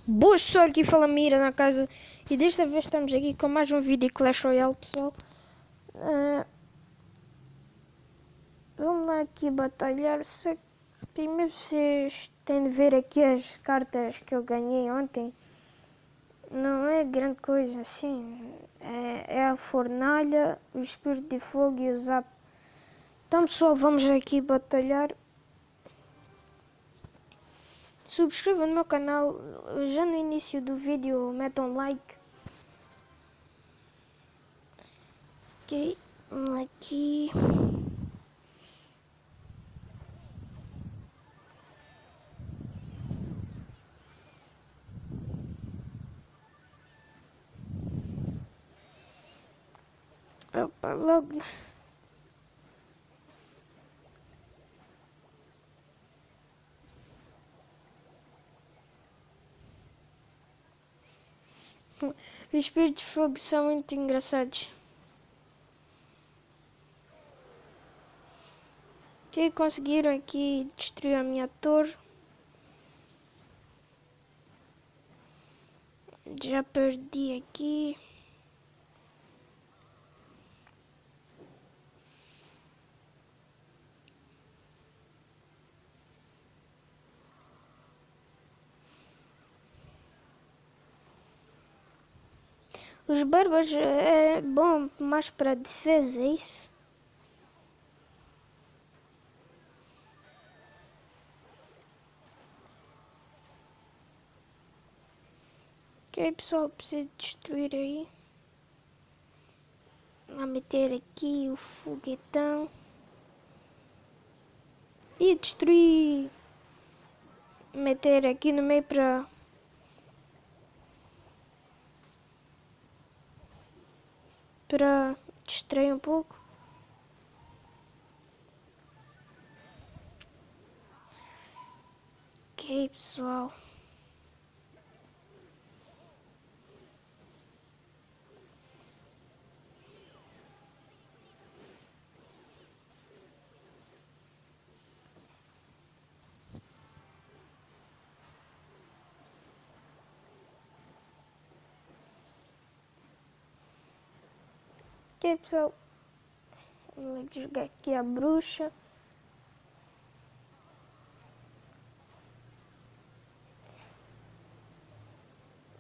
Boas, só aqui fala Mira na casa e desta vez estamos aqui com mais um vídeo de Clash Royale, pessoal. Vamos lá aqui batalhar, só que primeiro vocês têm de ver aqui as cartas que eu ganhei ontem. Não é grande coisa assim, é a fornalha, o espírito de fogo e o zap. Então pessoal, vamos aqui batalhar. Subscrevam no meu canal, já no início do vídeo metam like. Ok, vamos aqui. Opa, logo. Os espíritos de fogo são muito engraçados. Que conseguiram aqui destruir a minha torre. Já perdi aqui. Os bárbaros é bom mais para defesa, é isso? Ok, pessoal, preciso destruir aí. Vou meter aqui o foguetão. E destruir. Meter aqui no meio para distrair um pouco. Ok, pessoal. Ok, pessoal. Vou jogar aqui a bruxa.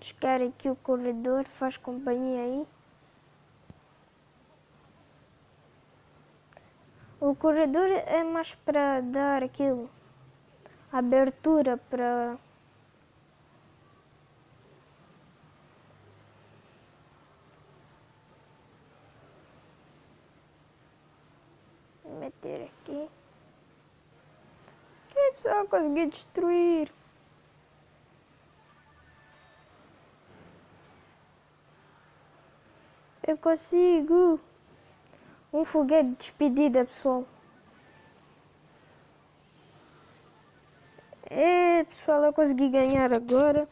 Jogar aqui o corredor, faz companhia aí. O corredor é mais para dar aquilo, abertura para meter aqui. Que pessoal, consegui destruir. Eu consigo. Um foguete de despedida, pessoal. É, pessoal, eu consegui ganhar agora.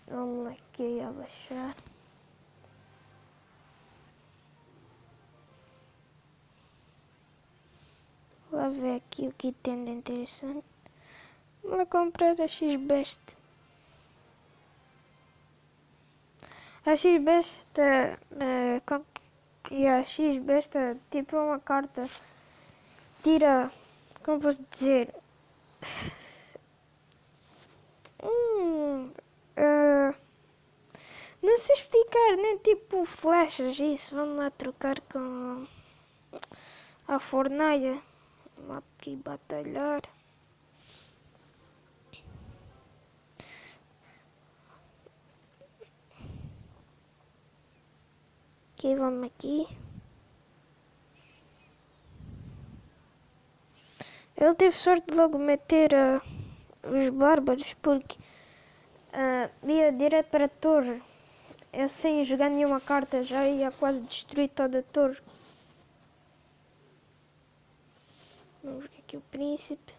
Vamos aqui abaixar. Vou ver aqui o que tem de interessante. Vou comprar a X-Best. A X-Best e a X-Best tipo uma carta. Tira, como posso dizer? Não sei explicar, nem tipo flechas, isso. Vamos lá trocar com a fornalha. Vamos aqui batalhar. Ok, vamos aqui. Ele teve sorte de logo meter os bárbaros, porque ia direto para a torre. Eu sem jogar nenhuma carta já ia quase destruir toda a torre. Vamos ver aqui o príncipe.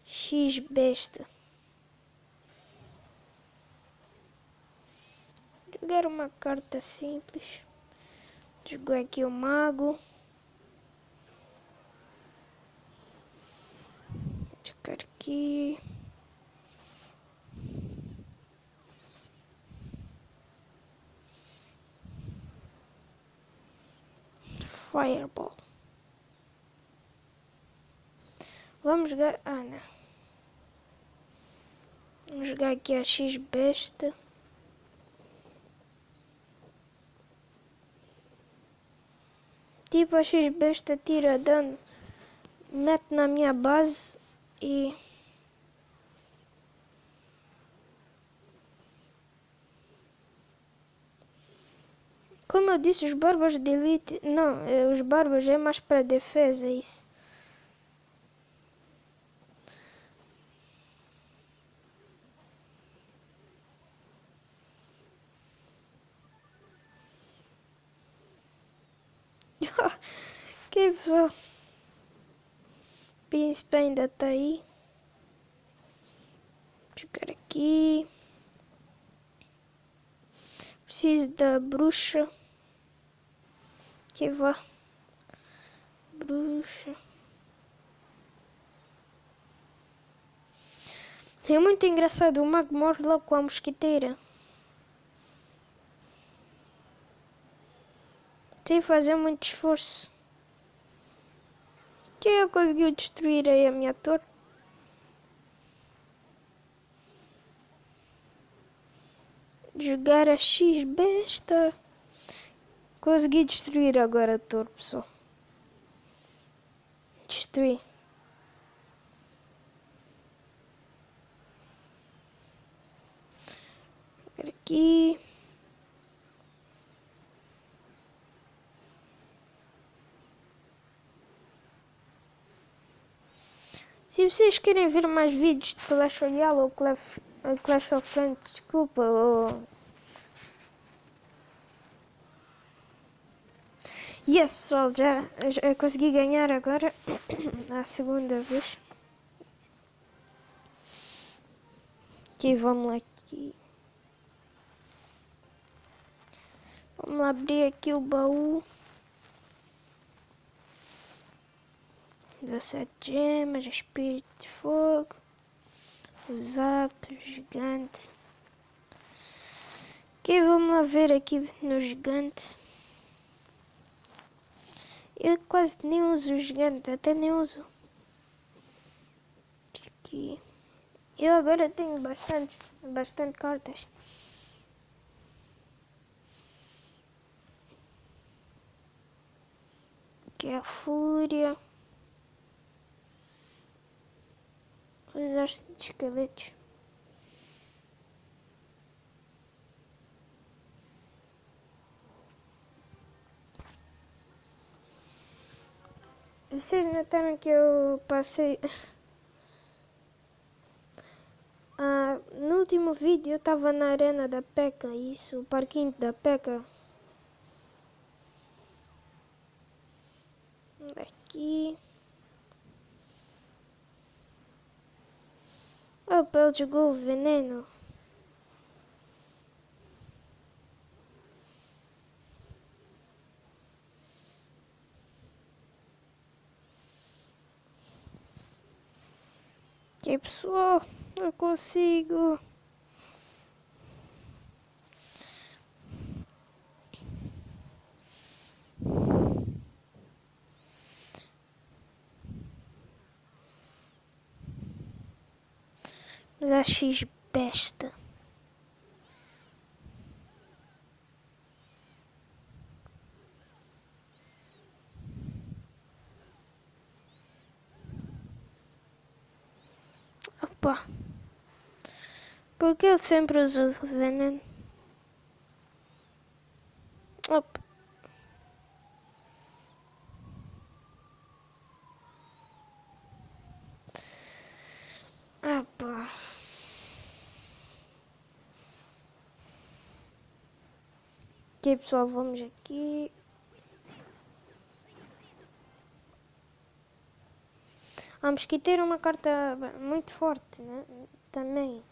X-Besta. Jogar uma carta simples. Jogou aqui o mago. Jogar aqui. Fireball. Vamos jogar... Ah, não. Vamos jogar aqui a X-Besta. Tipo, a X-Besta tira dano. Mete na minha base e... Como eu disse, os bárbaros de elite... Não, os bárbaros é mais para defesa, isso. Que pessoal. Príncipe ainda tá aí. Vou jogar aqui. Preciso da bruxa. Que vá. Bruxa. É muito engraçado. O mago morre logo com a mosquiteira. Sem fazer muito esforço. Que ele conseguiu destruir aí a minha torre. Jogar a X-Besta. Consegui destruir agora a torre, pessoal. Destruí. Aqui. Se vocês querem ver mais vídeos de Clash Royale ou Clash of Clans, desculpa, Yes, pessoal, já consegui ganhar agora a segunda vez. Aqui, vamos lá aqui. Vamos lá abrir aqui o baú. 17 gemas, espírito de fogo, o zap, o gigante. Ok, vamos lá ver aqui no gigante. Eu quase nem uso o gigante, até nem uso. Aqui. Eu agora tenho bastante cartas. Aqui é a fúria. O exército de esqueletos. Vocês notaram que eu passei... no último vídeo eu estava na arena da P.E.K.K.A, isso, o parquinho da P.E.K.K.A. Aqui. Opa, ele jogou o veneno. Ok, pessoal, eu consigo. Mas a X-Besta. Opa. Porque ele sempre usa o veneno. Opa. Opa. Ok, pessoal, vamos aqui. A mosquiteira é uma carta muito forte, né? Também.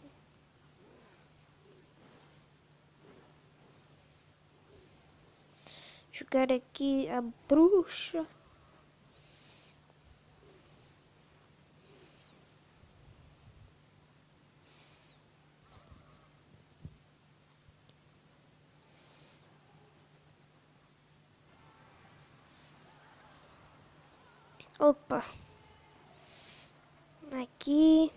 Jogar aqui a bruxa. Opa. Aqui.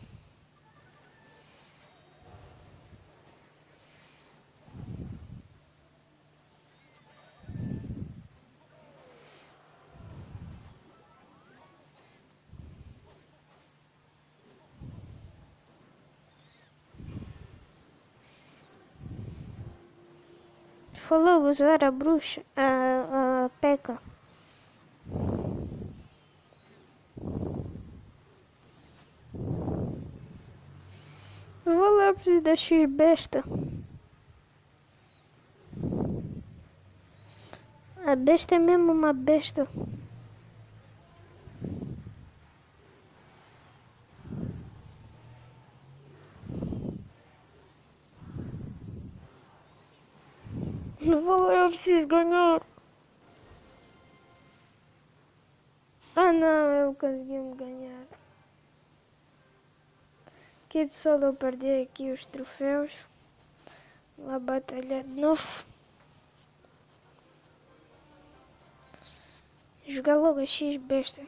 Falou usar a bruxa, a P.E.K.K.A. Vou lá, preciso da X-Besta. A besta é mesmo uma besta. Vou lá, eu preciso ganhar. Ah não, ele conseguiu me ganhar. Ok pessoal, eu perdi aqui os troféus. Vou lá batalhar de novo. Jogar logo a X-Besta.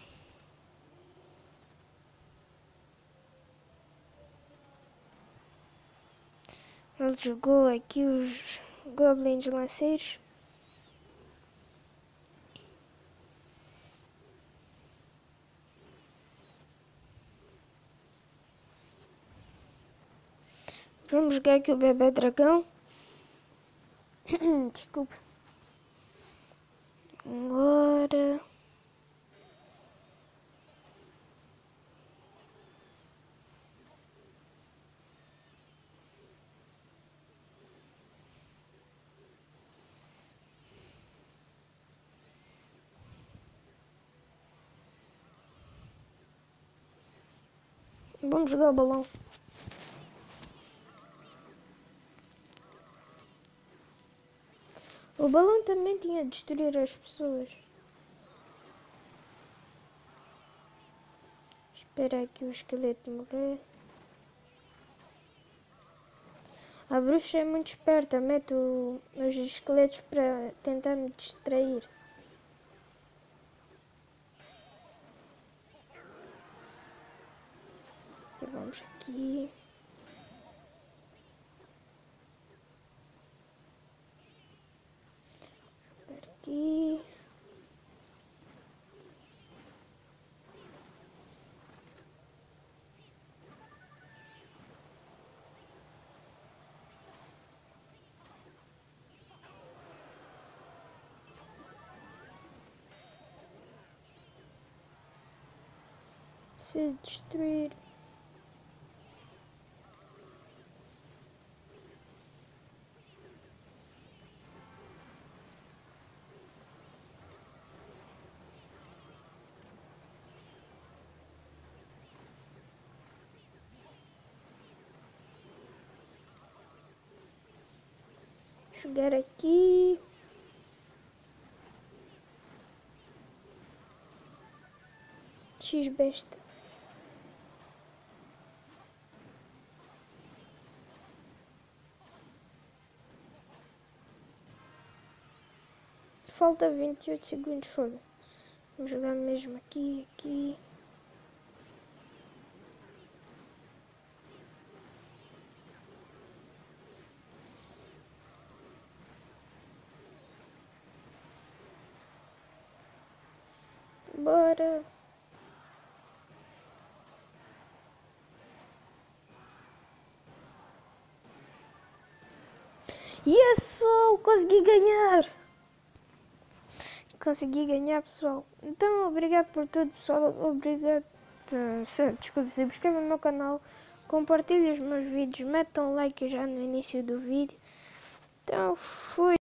Ele jogou aqui os Goblins Lanceiros. Vamos jogar aqui o Bebê Dragão. Desculpe. Agora... Vamos jogar o balão. O balão também tinha de destruir as pessoas. Espera aqui o esqueleto morrer. A bruxa é muito esperta, mete os esqueletos para tentar me distrair. E vamos aqui. Aqui. Preciso destruir. Jogar aqui. X-Besta. Falta 28 segundos, foda. Vamos jogar mesmo aqui. Bora. Yes, pessoal, consegui ganhar. Consegui ganhar, pessoal. Então, obrigado por tudo, pessoal. Obrigado. Desculpe, subscreva o meu canal. Compartilhe os meus vídeos. Metam um like já no início do vídeo. Então, fui.